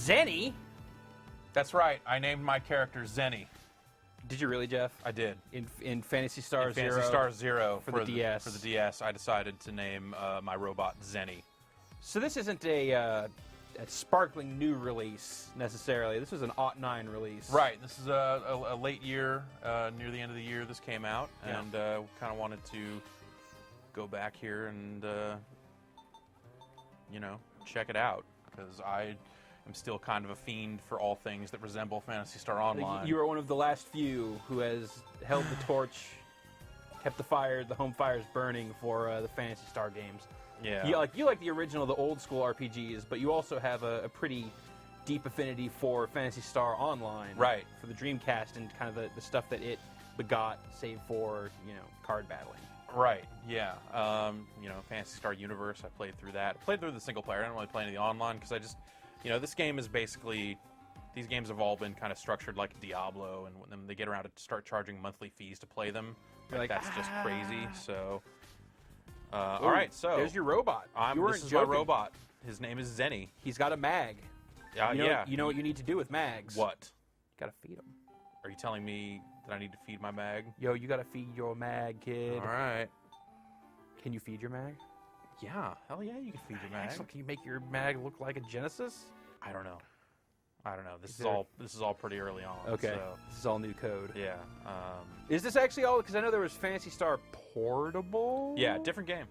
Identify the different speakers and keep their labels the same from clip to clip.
Speaker 1: Zenny?
Speaker 2: That's right. I named my character Zenny.
Speaker 1: Did you really, Jeff?
Speaker 2: I did.
Speaker 1: In Phantasy Star Zero?
Speaker 2: Phantasy Star Zero
Speaker 1: for the DS.
Speaker 2: For the DS, I decided to name my robot Zenny.
Speaker 1: So this isn't a sparkling new release, necessarily. This was an '09 release.
Speaker 2: Right. This is a late year, near the end of the year this came out,
Speaker 1: Yeah.
Speaker 2: and kind of wanted to go back here and, check it out, because I am still kind of a fiend for all things that resemble Phantasy Star Online.
Speaker 1: You are one of the last few who has held the torch, kept the home fires burning for the Phantasy Star games.
Speaker 2: Yeah.
Speaker 1: You like the original, the old school RPGs, but you also have a pretty deep affinity for Phantasy Star Online.
Speaker 2: Right.
Speaker 1: For the Dreamcast and kind of the stuff that it begot, save for, card battling.
Speaker 2: Right, yeah. Phantasy Star Universe, I played through that. I played through the single player. I didn't really play any of the online because I just, this game is basically, these games have all been kind of structured like Diablo, and when they get around to start charging monthly fees to play them, that's just crazy. So, all right, so
Speaker 1: there's your robot.
Speaker 2: This is my robot. His name is Zenny.
Speaker 1: He's got a mag.
Speaker 2: Yeah.
Speaker 1: You know what you need to do with mags?
Speaker 2: What?
Speaker 1: You gotta feed them.
Speaker 2: Are you telling me that I need to feed my mag?
Speaker 1: Yo, you gotta feed your mag, kid.
Speaker 2: All right.
Speaker 1: Can you feed your mag?
Speaker 2: Yeah, hell yeah, you can feed your mag.
Speaker 1: Excellent. Can you make your mag look like a Genesis?
Speaker 2: I don't know. This is all pretty early on.
Speaker 1: Okay.
Speaker 2: So,
Speaker 1: this is all new code.
Speaker 2: yeah.
Speaker 1: Is this actually all? Because I know there was Phantasy Star Portable.
Speaker 2: Yeah, different game.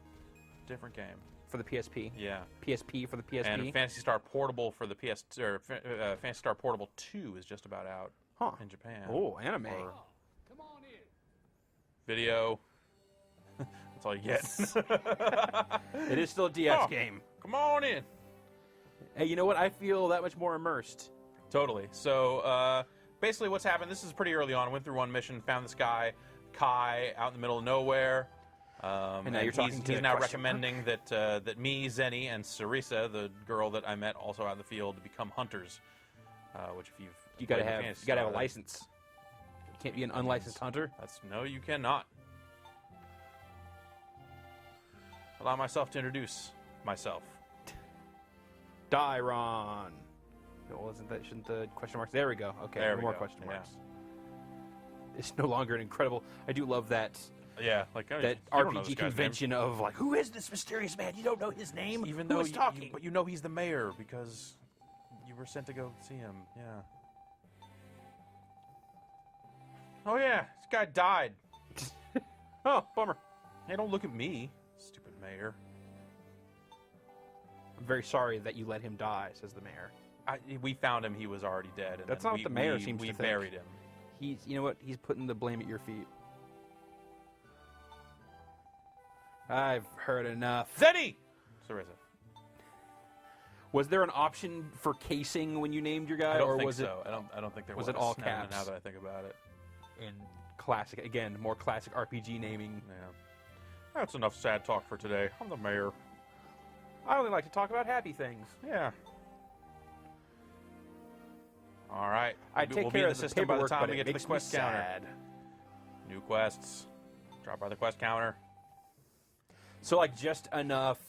Speaker 1: For the PSP.
Speaker 2: Yeah.
Speaker 1: PSP for the PSP.
Speaker 2: And Phantasy Star Portable for the Phantasy Star Portable 2 is just about out in Japan.
Speaker 1: Oh, anime.
Speaker 3: Come on in.
Speaker 2: Video. That's all you get.
Speaker 1: It is still a DS game.
Speaker 2: Come on in.
Speaker 1: Hey, you know what? I feel that much more immersed.
Speaker 2: Totally. So, basically what's happened, this is pretty early on. Went through one mission, found this guy, Kai, out in the middle of nowhere.
Speaker 1: And now he's
Speaker 2: now recommending that me, Zenny, and Sarisa, the girl that I met also out in the field, become hunters. Which if
Speaker 1: you gotta have a license. You can't be an unlicensed hunter.
Speaker 2: No, you cannot. Allow myself to introduce myself.
Speaker 1: Dairon. No, shouldn't the question marks? There we go. Okay,
Speaker 2: there
Speaker 1: no more
Speaker 2: go.
Speaker 1: question marks. It's no longer an incredible. I do love that.
Speaker 2: Yeah,
Speaker 1: that RPG convention of like, who is this mysterious man? You don't know his name.
Speaker 2: Even
Speaker 1: Who
Speaker 2: though
Speaker 1: is talking?
Speaker 2: but he's the mayor because you were sent to go see him. Yeah. Oh yeah, this guy died.
Speaker 1: Oh, bummer.
Speaker 2: Hey, don't look at me, stupid mayor.
Speaker 1: I'm very sorry that you let him die, says the mayor.
Speaker 2: We found him; he was already dead. And
Speaker 1: That's not what the mayor seems to think.
Speaker 2: We buried him.
Speaker 1: You know what? He's putting the blame at your feet. I've heard enough.
Speaker 2: Zenny! Sarisa.
Speaker 1: Was there an option for casing when you named your guy,
Speaker 2: I don't
Speaker 1: or
Speaker 2: think
Speaker 1: was
Speaker 2: so. I don't think there was.
Speaker 1: Was it all caps?
Speaker 2: Now that I think about it.
Speaker 1: In classic, again, more classic RPG naming.
Speaker 2: Yeah. That's enough sad talk for today. I'm the mayor.
Speaker 1: I only like to talk about happy things.
Speaker 2: Yeah. All right.
Speaker 1: I'd take
Speaker 2: we'll
Speaker 1: care
Speaker 2: be in
Speaker 1: of
Speaker 2: the
Speaker 1: the
Speaker 2: system by the
Speaker 1: paperwork,
Speaker 2: time
Speaker 1: but
Speaker 2: we
Speaker 1: it
Speaker 2: get to the
Speaker 1: makes me
Speaker 2: quest counter.
Speaker 1: sad.
Speaker 2: New quests. Drop by the quest counter.
Speaker 1: So, like, just enough,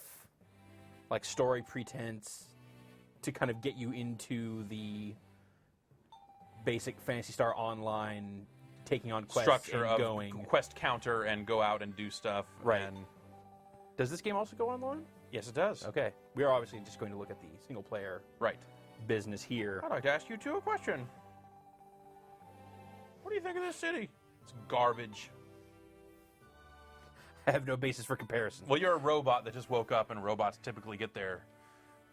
Speaker 1: like, story pretense to kind of get you into the basic Phantasy Star Online, taking on quests
Speaker 2: Structure
Speaker 1: and
Speaker 2: of
Speaker 1: going.
Speaker 2: quest counter and go out and do stuff.
Speaker 1: Right.
Speaker 2: And
Speaker 1: Does this game also go online?
Speaker 2: yes, it does.
Speaker 1: Okay. We are obviously just going to look at the single-player
Speaker 2: Right.
Speaker 1: business here.
Speaker 2: I'd like to ask you two a question. What do you think of this city? It's garbage.
Speaker 1: I have no basis for comparison.
Speaker 2: Well, you're a robot that just woke up, and robots typically get their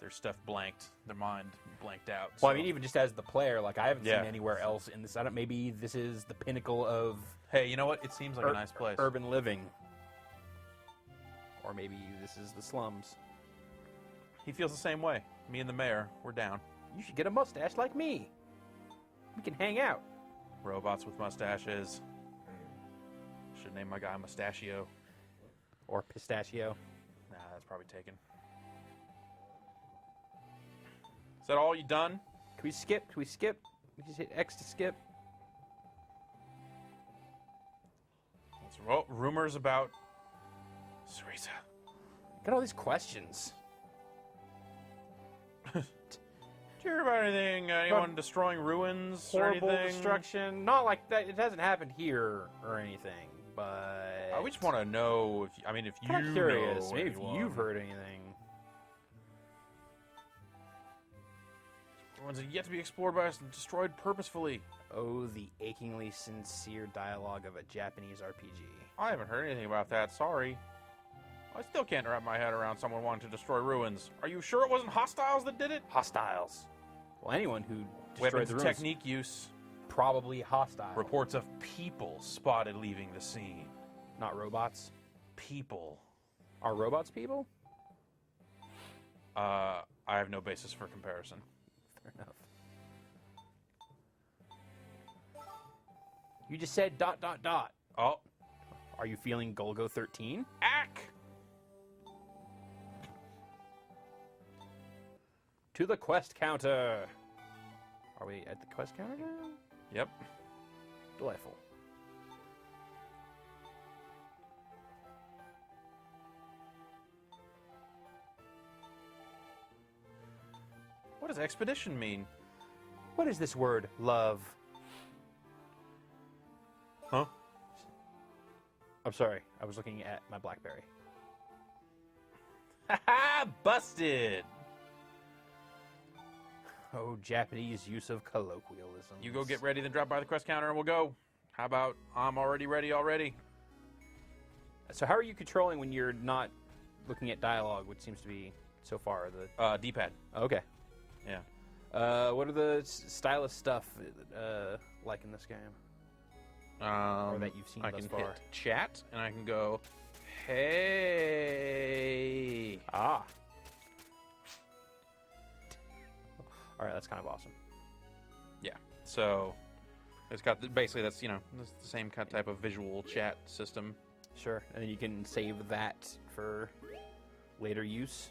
Speaker 2: stuff blanked, their mind blanked out.
Speaker 1: Well,
Speaker 2: so.
Speaker 1: I mean, even just as the player, like, I haven't
Speaker 2: Yeah.
Speaker 1: seen anywhere else in this. Maybe this is the pinnacle of
Speaker 2: Hey, you know what? It seems like a nice place.
Speaker 1: urban living. Or maybe this is the slums.
Speaker 2: He feels the same way. Me and the mayor, we're down.
Speaker 1: You should get a mustache like me. We can hang out.
Speaker 2: Robots with mustaches. Should name my guy Mustachio.
Speaker 1: Or pistachio.
Speaker 2: Nah, that's probably taken. Is that all you done?
Speaker 1: Can we skip? Can we skip? We just hit X to skip.
Speaker 2: Rumors about Sarisa.
Speaker 1: Got all these questions.
Speaker 2: Do hear about anything? Anyone destroying ruins
Speaker 1: Horrible
Speaker 2: or anything?
Speaker 1: destruction. Not like that. It hasn't happened here or anything, but
Speaker 2: We just want to know if if you
Speaker 1: kind of curious.
Speaker 2: know
Speaker 1: Maybe if
Speaker 2: anyone.
Speaker 1: you've heard anything.
Speaker 2: Ruins that yet to be explored by us and destroyed purposefully.
Speaker 1: Oh, the achingly sincere dialogue of a Japanese RPG.
Speaker 2: I haven't heard anything about that. Sorry. I still can't wrap my head around someone wanting to destroy ruins. Are you sure it wasn't hostiles that did it?
Speaker 1: Hostiles. Well, anyone who destroyed
Speaker 2: Weapons
Speaker 1: the
Speaker 2: of
Speaker 1: ruins,
Speaker 2: technique use.
Speaker 1: probably hostile.
Speaker 2: Reports of people spotted leaving the scene.
Speaker 1: Not robots.
Speaker 2: People.
Speaker 1: Are robots people?
Speaker 2: I have no basis for comparison.
Speaker 1: Fair enough. You just said ...
Speaker 2: Oh,
Speaker 1: Are you feeling Golgo 13?
Speaker 2: ack!
Speaker 1: To the quest counter. Are we at the quest counter now?
Speaker 2: Yep.
Speaker 1: Delightful.
Speaker 2: What does expedition mean?
Speaker 1: What is this word, love?
Speaker 2: Huh?
Speaker 1: I'm sorry. I was looking at my BlackBerry.
Speaker 2: Haha! Busted!
Speaker 1: Oh, Japanese use of colloquialism.
Speaker 2: You go get ready, then drop by the quest counter and we'll go. How about I'm already ready already?
Speaker 1: So how are you controlling when you're not looking at dialogue, which seems to be, so far, the...
Speaker 2: D-pad.
Speaker 1: Okay.
Speaker 2: Yeah.
Speaker 1: What are the stylus stuff like in this game? Or that you've seen
Speaker 2: I
Speaker 1: thus
Speaker 2: can
Speaker 1: far?
Speaker 2: hit chat, and I can go, hey.
Speaker 1: Ah. All right, that's kind of awesome.
Speaker 2: Yeah. So it's got basically that's it's the same kind of type of visual chat system.
Speaker 1: Sure, and then you can save that for later use.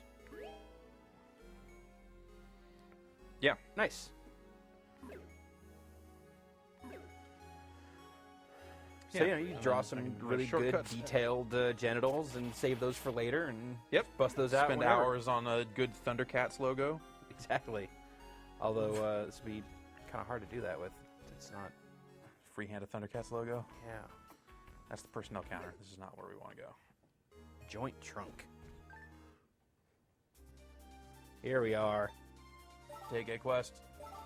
Speaker 2: Yeah.
Speaker 1: Nice. So
Speaker 2: Yeah.
Speaker 1: you
Speaker 2: And
Speaker 1: draw
Speaker 2: then I
Speaker 1: some
Speaker 2: can do
Speaker 1: really good
Speaker 2: shortcuts.
Speaker 1: detailed genitals and save those for later and
Speaker 2: Yep.
Speaker 1: bust those out.
Speaker 2: Spend
Speaker 1: whenever.
Speaker 2: hours on a good Thundercats logo.
Speaker 1: Exactly. Although this would be kind of hard to do that with. It's not.
Speaker 2: Freehand a Thundercats logo.
Speaker 1: Yeah.
Speaker 2: That's the personnel counter. This is not where we want to go.
Speaker 1: Joint trunk. Here we are.
Speaker 2: Take a quest.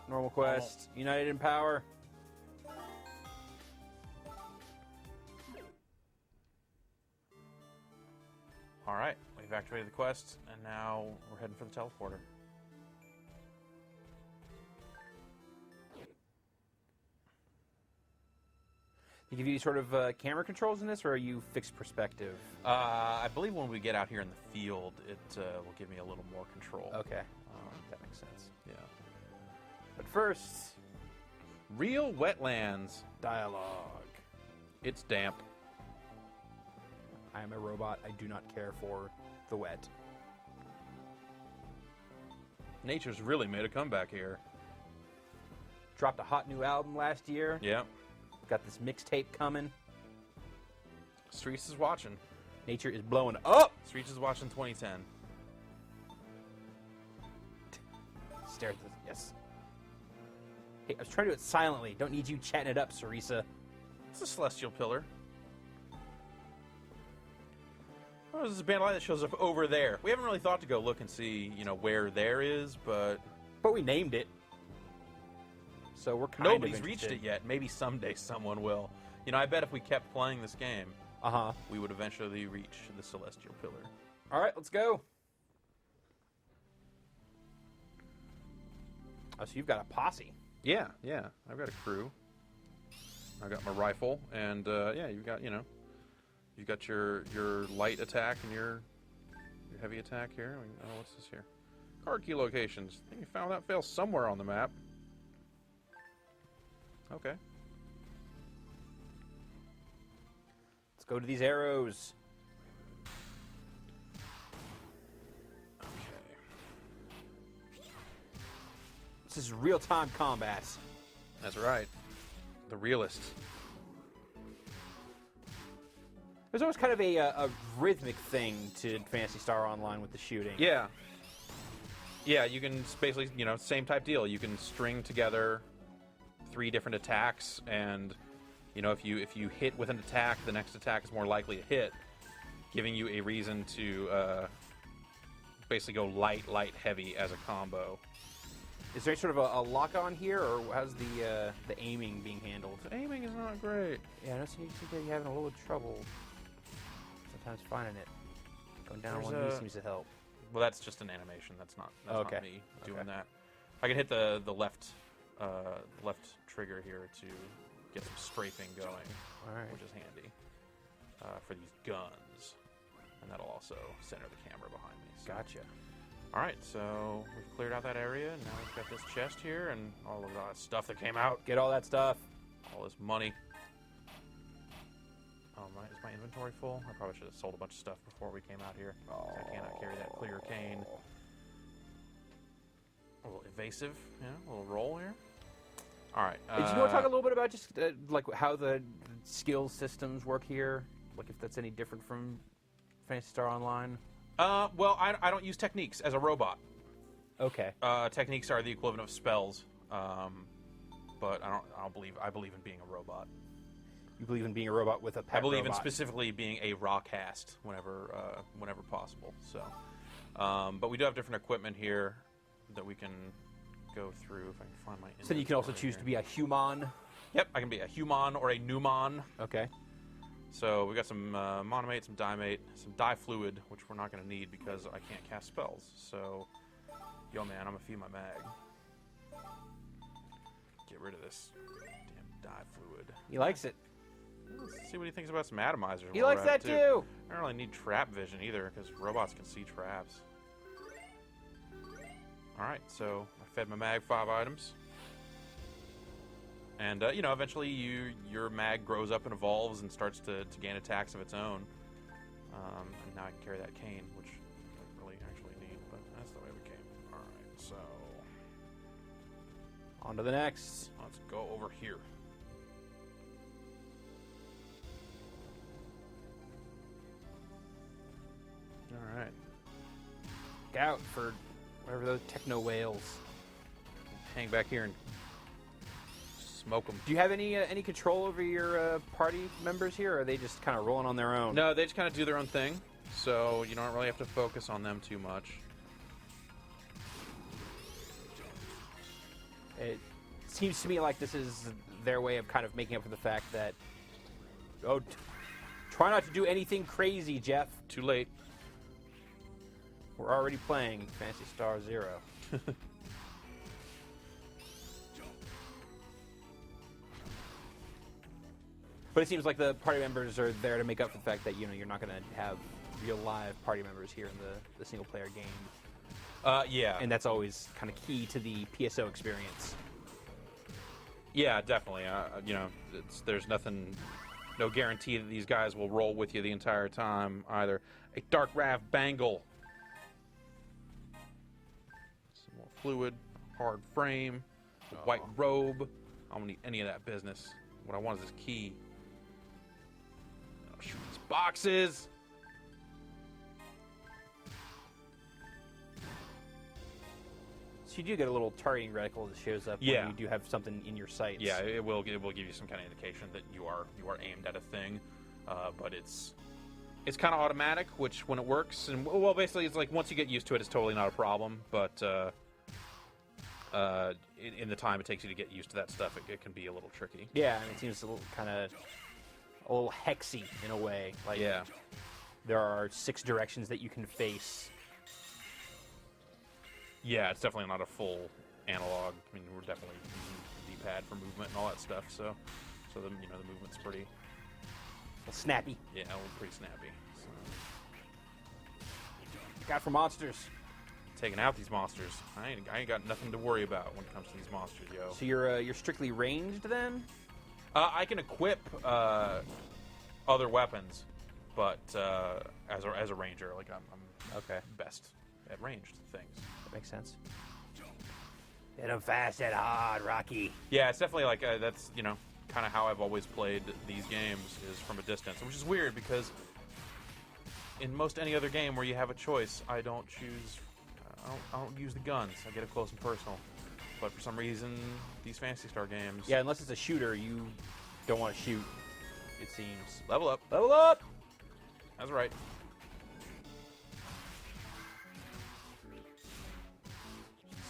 Speaker 1: Normal quest. United in power.
Speaker 2: All right, we've activated the quest, and now we're heading for the teleporter.
Speaker 1: They give you sort of camera controls in this, or are you fixed perspective?
Speaker 2: I believe when we get out here in the field, it will give me a little more control.
Speaker 1: Okay. That makes sense.
Speaker 2: Yeah.
Speaker 1: But first,
Speaker 2: Real wetlands.
Speaker 1: dialogue.
Speaker 2: It's damp.
Speaker 1: I am a robot. I do not care for the wet.
Speaker 2: Nature's really made a comeback here.
Speaker 1: Dropped a hot new album last year.
Speaker 2: Yeah.
Speaker 1: Got this mixtape coming.
Speaker 2: Streets is watching.
Speaker 1: Nature is blowing up.
Speaker 2: Streets is watching 2010.
Speaker 1: Stare at this. Yes. Hey, I was trying to do it silently. Don't need you chatting it up, Sarisa.
Speaker 2: It's a celestial pillar. Oh, this is a band light that shows up over there. We haven't really thought to go look and see, where there is, but
Speaker 1: But we named it. So we're kind
Speaker 2: nobody's
Speaker 1: of
Speaker 2: reached
Speaker 1: interested.
Speaker 2: it yet. Maybe someday someone will. I bet if we kept playing this game,
Speaker 1: Uh-huh.
Speaker 2: we would eventually reach the celestial pillar.
Speaker 1: All right, let's go. Oh, so you've got a posse.
Speaker 2: Yeah. I've got a crew. I've got my rifle, and you've got you've got your light attack and your heavy attack here. Oh, what's this here? Card key locations. I think you found that fail somewhere on the map. Okay.
Speaker 1: Let's go to these arrows.
Speaker 2: Okay.
Speaker 1: This is real-time combat.
Speaker 2: That's right. The realist.
Speaker 1: There's always kind of a rhythmic thing to Phantasy Star Online with the shooting.
Speaker 2: Yeah. Yeah, you can basically, same type deal. You can string together 3 different attacks, and if you hit with an attack, the next attack is more likely to hit, giving you a reason to basically go light, heavy as a combo.
Speaker 1: Is there sort of a lock-on here, or how's the aiming being handled?
Speaker 2: The aiming is not great.
Speaker 1: Yeah, I know you seem to be having a little trouble sometimes finding it. Going down on one knee seems to help.
Speaker 2: Well, that's just an animation. That's not me doing that. I can hit the left trigger here to get some strafing going, which is handy for these guns, and that'll also center the camera behind me. So.
Speaker 1: Gotcha.
Speaker 2: All right, so we've cleared out that area, and now we've got this chest here and all of that stuff that came out.
Speaker 1: Get all that stuff.
Speaker 2: All this money. Oh, is my inventory full? I probably should have sold a bunch of stuff before we came out here. I cannot carry that clear cane. A little evasive, a little roll here. All right.
Speaker 1: Did you want to talk a little bit about just like how the skill systems work here? Like if that's any different from Phantasy Star Online?
Speaker 2: Well, I don't use techniques as a robot.
Speaker 1: Okay.
Speaker 2: Techniques are the equivalent of spells, but I believe in being a robot.
Speaker 1: You believe in being a robot with a pet
Speaker 2: I believe
Speaker 1: robot.
Speaker 2: in specifically being a raw cast whenever possible. So, but we do have different equipment here that we can go through. If I can find my.
Speaker 1: So you can also choose to be a human.
Speaker 2: Yep, I can be a human or a pneuman.
Speaker 1: Okay.
Speaker 2: So we got some monomate, some dimate, some dye fluid, which we're not going to need because I can't cast spells. So, yo man, I'm gonna feed my mag. Get rid of this damn dye fluid.
Speaker 1: He likes it.
Speaker 2: Let's see what he thinks about some atomizers.
Speaker 1: He likes that too.
Speaker 2: I don't really need trap vision either because robots can see traps. All right, so I fed my mag 5 items. And, eventually your mag grows up and evolves and starts to gain attacks of its own. And now I can carry that cane, which I don't really actually need, but that's the way we came. All right, so...
Speaker 1: On to the next.
Speaker 2: Let's go over here. All right.
Speaker 1: Look out for whatever those techno whales.
Speaker 2: Hang back here and smoke them.
Speaker 1: Do you have any control over your party members here, or are they just kind of rolling on their own?
Speaker 2: No, they just kind of do their own thing, so you don't really have to focus on them too much.
Speaker 1: It seems to me like this is their way of kind of making up for the fact that, try not to do anything crazy, Jeff.
Speaker 2: Too late.
Speaker 1: We're already playing Phantasy Star Zero. But it seems like the party members are there to make up for the fact that you're not going to have real live party members here in the single player game.
Speaker 2: Yeah.
Speaker 1: And that's always kind of key to the PSO experience.
Speaker 2: Yeah, definitely. There's no guarantee that these guys will roll with you the entire time either. A Dark Rav Bangle. Some more fluid, hard frame, a white robe. I don't need any of that business. What I want is this key. I'll shoot these boxes.
Speaker 1: So you do get a little targeting reticle that shows up when you do have something in your sights.
Speaker 2: Yeah, it will give you some kind of indication that you are aimed at a thing, but it's kind of automatic, which when it works, and well, basically it's like once you get used to it, it's totally not a problem. But in the time it takes you to get used to that stuff, it can be a little tricky.
Speaker 1: Yeah, I mean, it seems a little hexy in a way. Like
Speaker 2: yeah,
Speaker 1: there are 6 directions that you can face.
Speaker 2: Yeah, it's definitely not a full analog. I mean, we're definitely using the D-pad for movement and all that stuff. So the movement's pretty
Speaker 1: snappy.
Speaker 2: Yeah, pretty snappy. So.
Speaker 1: Look out for monsters.
Speaker 2: Taking out these monsters. I ain't got nothing to worry about when it comes to these monsters, yo.
Speaker 1: So you're strictly ranged then?
Speaker 2: I can equip other weapons, but as a ranger, like I'm
Speaker 1: okay
Speaker 2: best at ranged things.
Speaker 1: That makes sense. Hit 'em fast and hard, Rocky.
Speaker 2: Yeah, it's definitely like that's kind of how I've always played these games is from a distance, which is weird because in most any other game where you have a choice, I don't choose. I don't use the guns. I get it close and personal. But for some reason, these Phantasy Star games...
Speaker 1: Yeah, unless it's a shooter, you don't want to shoot, it seems.
Speaker 2: Level up.
Speaker 1: Level up!
Speaker 2: That's right.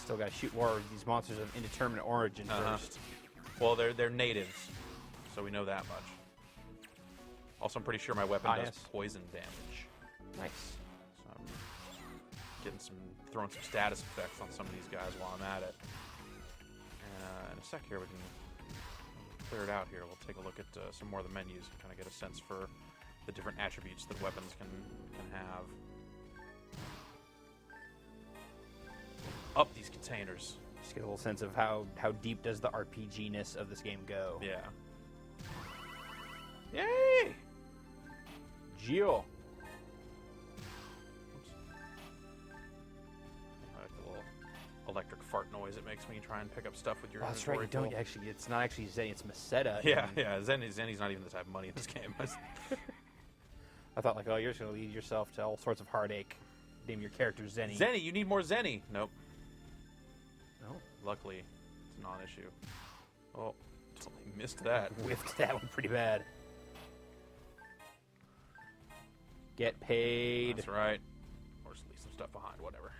Speaker 1: Still got to shoot more of these monsters of indeterminate origin first.
Speaker 2: Well, they're natives, so we know that much. Also, I'm pretty sure my weapon does poison damage.
Speaker 1: Nice.
Speaker 2: So I'm throwing some status effects on some of these guys while I'm at it. And in a sec here, we can clear it out here. We'll take a look at some more of the menus and kind of get a sense for the different attributes that weapons can have. Up these containers.
Speaker 1: Just get a little sense of how deep does the RPG-ness of this game go.
Speaker 2: Yeah. Yay!
Speaker 1: Geo.
Speaker 2: I like the little electric fart noise it makes when you try and pick up stuff with your
Speaker 1: That's right, you don't actually, it's not actually Zenny, it's Meseta.
Speaker 2: Yeah. Zenny's not even the type of money in this game.
Speaker 1: I thought, like, oh, you're just going to lead yourself to all sorts of heartache. Name your character Zenny.
Speaker 2: Zenny, you need more Zenny. Nope.
Speaker 1: No.
Speaker 2: Luckily, it's a non-issue. Oh, totally missed that.
Speaker 1: Whiffed that one pretty bad. Get paid.
Speaker 2: That's right. Or just leave some stuff behind, whatever.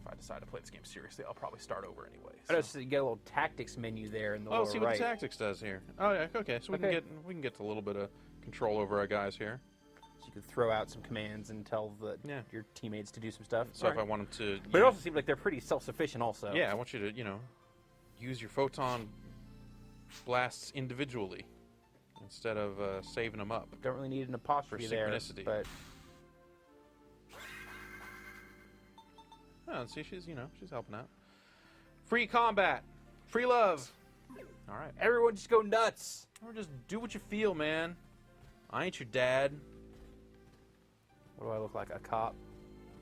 Speaker 2: If I decide to play this game seriously, I'll probably start over anyway.
Speaker 1: So. I noticed you get a little tactics menu there in the lower right.
Speaker 2: Oh, see what the tactics does here. Oh yeah, okay. So we can get a little bit of control over our guys here.
Speaker 1: So you can throw out some commands and tell your teammates to do some stuff.
Speaker 2: So if I want them to,
Speaker 1: but it also seems like they're pretty self-sufficient. Also,
Speaker 2: yeah, I want you to use your photon blasts individually instead of saving them up.
Speaker 1: Don't really need an apostrophe there, but.
Speaker 2: Oh, see, she's helping out. Free combat, free love. All right,
Speaker 1: everyone, just go nuts.
Speaker 2: Or just do what you feel, man. I ain't your dad.
Speaker 1: What do I look like? A cop?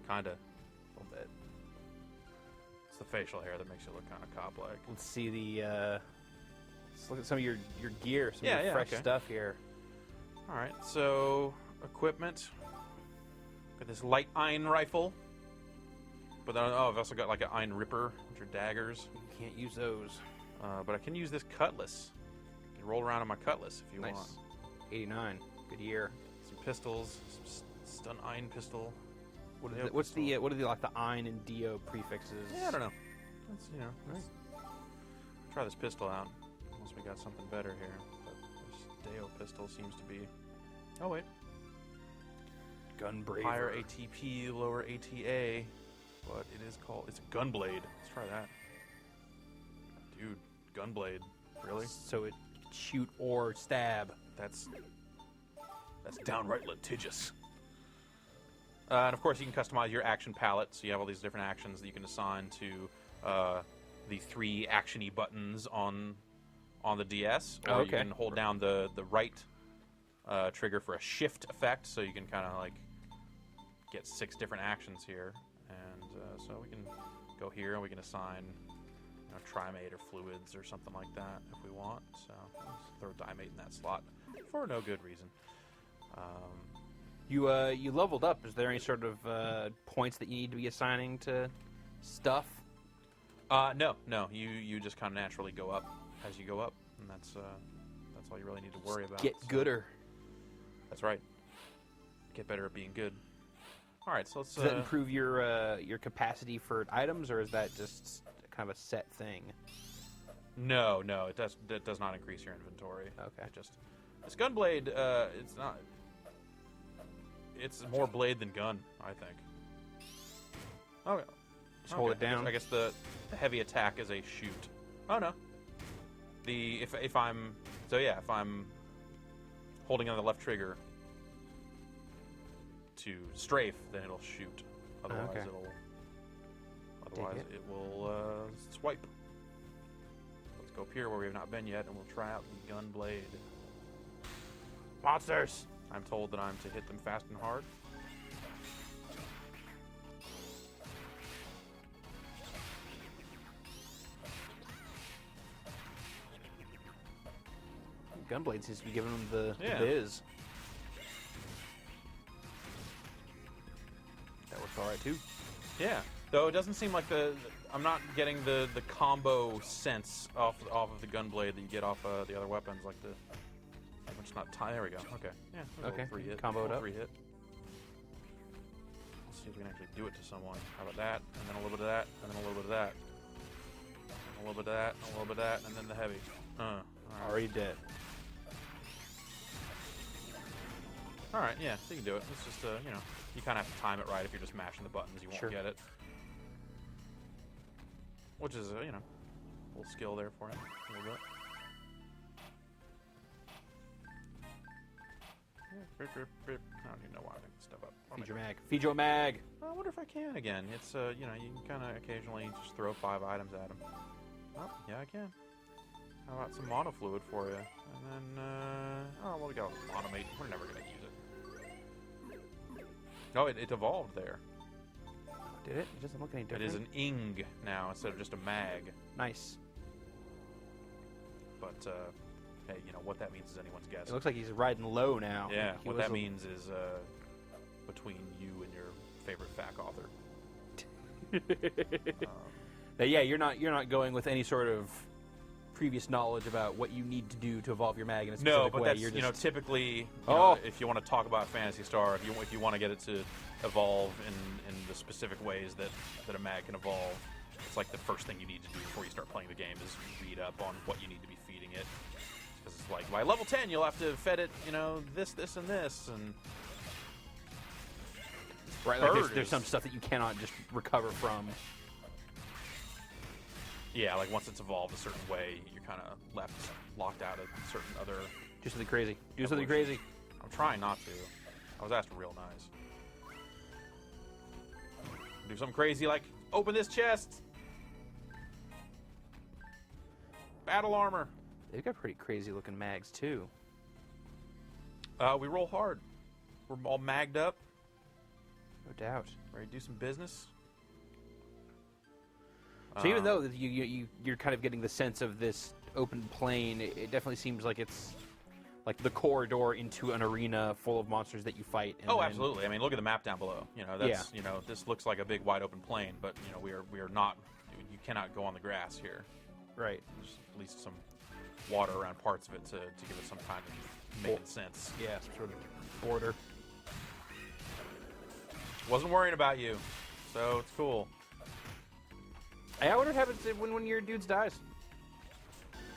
Speaker 2: Kinda.
Speaker 1: A little bit.
Speaker 2: It's the facial hair that makes you look kind of cop-like.
Speaker 1: Let's see the. Let's look at some of your gear, some of your fresh stuff here.
Speaker 2: All right, so equipment. Got this light iron rifle. But then, I've also got like an iron ripper, which are daggers.
Speaker 1: You can't use those.
Speaker 2: But I can use this cutlass. You can roll around on my cutlass if you want.
Speaker 1: 89. Good year.
Speaker 2: Some pistols, some stun iron pistol.
Speaker 1: What are the like the ein and dio prefixes?
Speaker 2: Yeah, I don't know. Let's let's try this pistol out. Unless we got something better here. But this Deo pistol seems to be. Oh wait.
Speaker 1: Gunbraver.
Speaker 2: Higher ATP, lower ATA. But it is called. It's a gunblade. Let's try that. Dude, gunblade. Really?
Speaker 1: So it can shoot or stab.
Speaker 2: That's downright litigious. And of course, you can customize your action palette, so you have all these different actions that you can assign to the 3 action-y buttons on the DS. Or you can hold down the right trigger for a shift effect, so you can kind of like get 6 different actions here. And so we can go here and we can assign trimate or fluids or something like that if we want. So let's throw dimate in that slot for no good reason.
Speaker 1: You leveled up. Is there any sort of points that you need to be assigning to stuff?
Speaker 2: No. You just kind of naturally go up as you go up, and that's all you really need to worry about.
Speaker 1: Get gooder.
Speaker 2: That's right. Get better at being good. All right, so let's.
Speaker 1: Does that improve your capacity for items, or is that just kind of a set thing?
Speaker 2: No, it does. That does not increase your inventory.
Speaker 1: Okay.
Speaker 2: This gunblade, it's not. It's more blade than gun, I think. Okay.
Speaker 1: Just hold it down.
Speaker 2: I guess the heavy attack is a shoot. Oh no. If I'm holding on the left trigger to strafe, then it'll shoot. Otherwise it will swipe. Let's go up here where we have not been yet, and we'll try out the gun blade.
Speaker 1: Monsters!
Speaker 2: I'm told that I'm to hit them fast and hard.
Speaker 1: Gunblade seems to be giving them the biz. That works alright too.
Speaker 2: Yeah, though it doesn't seem like I'm not getting the combo sense off of the gunblade that you get off the other weapons, like the. Which not tie. There we go. Okay. Yeah.
Speaker 1: Okay.
Speaker 2: 3 hit.
Speaker 1: Combo it up.
Speaker 2: 3 hit. Let's see if we can actually do it to someone. How about that? And then a little bit of that. And then a little bit of that. A little bit of that. A little bit of that. And then the heavy. All right.
Speaker 1: Already dead.
Speaker 2: All right. Yeah. So you can do it. It's just you know, you kind of have to time it right. If you're just mashing the buttons, you won't get it. Which is you know, a little skill there for him. A little bit. I don't even know why I'm picking stuff up.
Speaker 1: Feed your mag. Feed your mag.
Speaker 2: I wonder if I can again. It's you know, you can kind of occasionally just throw 5 items at him. Oh, yeah, I can. How about some mono fluid for you? And then oh, well, we got monomate. We're never gonna use it. Oh, it evolved there.
Speaker 1: Did it? It doesn't look any
Speaker 2: It
Speaker 1: different.
Speaker 2: is an ing now instead of just a mag.
Speaker 1: Nice.
Speaker 2: But hey, you know what that means is anyone's guess.
Speaker 1: It looks like he's riding low now.
Speaker 2: Yeah,
Speaker 1: He
Speaker 2: what
Speaker 1: was
Speaker 2: that means is between you and your favorite FAQ author.
Speaker 1: Yeah, you're not going with any sort of previous knowledge about what you need to do to evolve your mag in a specific
Speaker 2: No, but
Speaker 1: way.
Speaker 2: that's
Speaker 1: You're just,
Speaker 2: you know typically you know, if you want to talk about Phantasy Star, if you want to get it to evolve in the specific ways that a mag can evolve, it's like the first thing you need to do before you start playing the game is read up on what you need to be feeding it. Because it's like by level 10 you'll have to fed it you know this and this and
Speaker 1: right. Like there's some stuff that you cannot just recover from.
Speaker 2: yeah, like once it's evolved a certain way, you're kind of locked out of certain other.
Speaker 1: Do something crazy. Do something crazy.
Speaker 2: I'm trying not to. I was asked real nice. Do something crazy like open this chest. Battle armor.
Speaker 1: They've got pretty crazy looking mags too.
Speaker 2: We roll hard. We're all magged up.
Speaker 1: No doubt.
Speaker 2: Ready to do some business.
Speaker 1: So even though you're kind of getting the sense of this open plain, it definitely seems like it's like the corridor into an arena full of monsters that you fight. And
Speaker 2: oh,
Speaker 1: then,
Speaker 2: absolutely. I mean, look at the map down below. You know, that's you know, this looks like a big wide open plain, but you know, we are not. You cannot go on the grass here.
Speaker 1: Right.
Speaker 2: There's at least some water around parts of it to give it some kind of making sense.
Speaker 1: Yeah, some sort of border.
Speaker 2: Wasn't worrying about you, so it's cool.
Speaker 1: Hey, I wonder what happens when one of your dudes dies.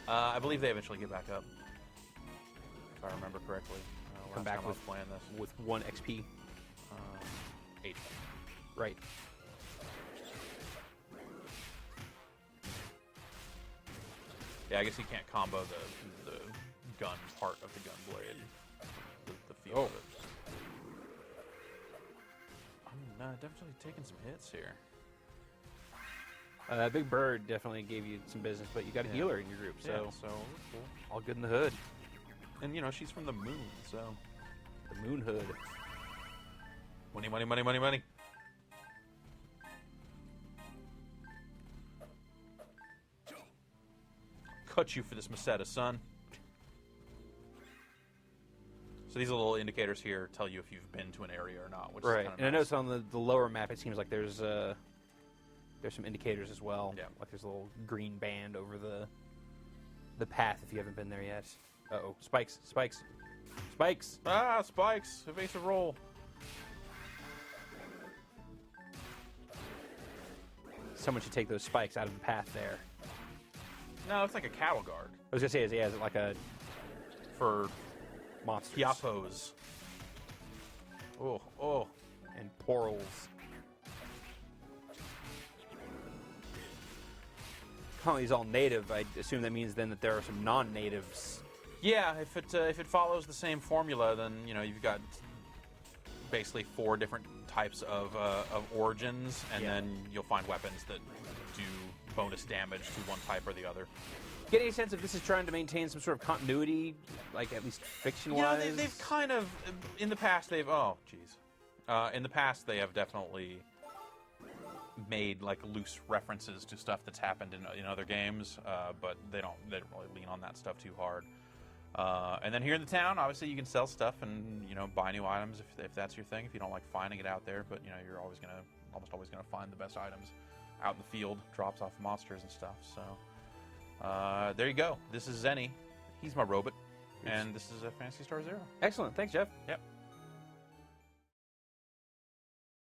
Speaker 2: I believe they eventually get back up, if I remember correctly.
Speaker 1: Come
Speaker 2: last
Speaker 1: back
Speaker 2: time I was playing this.
Speaker 1: with 1 XP.
Speaker 2: 8.
Speaker 1: Right.
Speaker 2: Yeah, I guess you can't combo the gun part of the gun blade. The feel of it. I'm definitely taking some hits here.
Speaker 1: That big bird definitely gave you some business, but you got a healer in your group, so
Speaker 2: Yeah, so cool.
Speaker 1: all good in the hood.
Speaker 2: And you know, she's from the moon, so
Speaker 1: The moon hood.
Speaker 2: money, money, money, money, money. Cut you for this Masetta, son. So these little indicators here tell you if you've been to an area or not, which is
Speaker 1: Right,
Speaker 2: kind of
Speaker 1: and I
Speaker 2: nice.
Speaker 1: noticed on the lower map, it seems like there's some indicators as well.
Speaker 2: Yeah.
Speaker 1: Like there's a little green band over the path if you haven't been there yet. Uh-oh, spikes, spikes, spikes!
Speaker 2: Ah, spikes! Evasive roll.
Speaker 1: Someone should take those spikes out of the path there.
Speaker 2: No, it's like a cattle guard
Speaker 1: I was gonna say, is it like a
Speaker 2: for
Speaker 1: monster?
Speaker 2: Yapos. Oh.
Speaker 1: And porals. Calling these all native, I assume that means then that there are some non-natives.
Speaker 2: Yeah, if it follows the same formula, then you know you've got basically 4 different types of origins, and then you'll find weapons that do bonus damage to one type or the other.
Speaker 1: Get any sense if this is trying to maintain some sort of continuity, like at least fiction-wise?
Speaker 2: You know, they've kind of in the past in the past they have definitely made like loose references to stuff that's happened in other games, but they don't really lean on that stuff too hard. And then here in the town, obviously you can sell stuff and you know buy new items if that's your thing. If you don't like finding it out there, but you know you're always gonna almost always going to find the best items out in the field, drops off monsters and stuff. So there you go. This is Zenny. He's my robot. And this is a Phantasy Star Zero.
Speaker 1: Excellent. Thanks, Jeff.
Speaker 2: Yep.